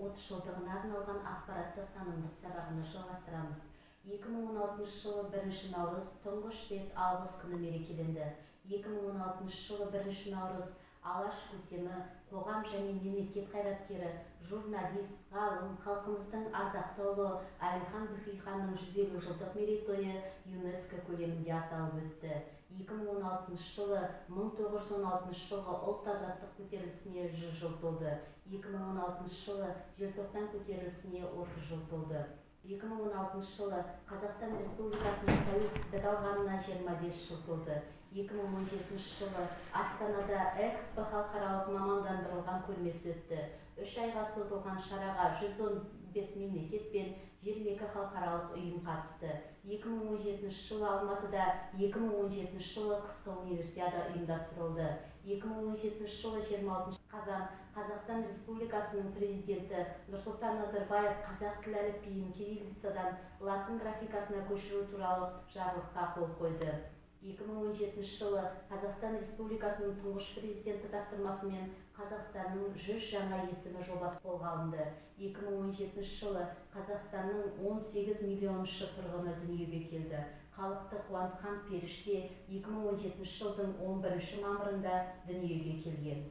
30 жылдығына арналған ақпараттық танымдық сабағына жалғастырамыз. 2016 жылы 1 наурыз тұңғыш рет алғыс күні мерекеленді. 2016 жылы 1 наурыз Алаш көсемі, қоғам және мемлекет қайраткері, журналист, ғалым, халқымыздың ардақты ұлы Әлихан Бөкейханның 150 жылдық мерейтойы ЮНЕСКО көлемінде аталып өтті. 2016 жылы 1916 жылғы ұлт азаттық көтерілісіне 100 жыл толды. 2016 жылы желтоқсан көтерілісіне 30 жыл толды. 2016 жылы Қазақстан Республикасының тәуелсіздік алғанына 25 жыл толды. 2017 жылы Астанада Экспо халықаралық мамандандырылған көрмесі өтті. 3 айға созылған шараға 115 мемлекет пен 22 халықаралық ұйым қатысты. 2017 жылы Алматыда 2017 жылы қысқы универсиада ұйымдастырылды. 2017 жылы 26 қазан Қазақстан Республикасының президенті Нұрсұлтан Назарбаев қазақ тілі әліпбиін кириллицадан латын графикасына көшіру туралы жарлыққа қол қойды. 2017 жылы Қазақстан Республикасының тұңғыш президенті тапсырмасымен Қазақстанның 100 жаңа есімі жобасы қолға алынды. 2017 жылы Қазақстанның 18 миллионыншы тұрғыны дүниеге келді. Халықты қуантқан періште 2017 жылдың 11 мамырында дүниеге келген.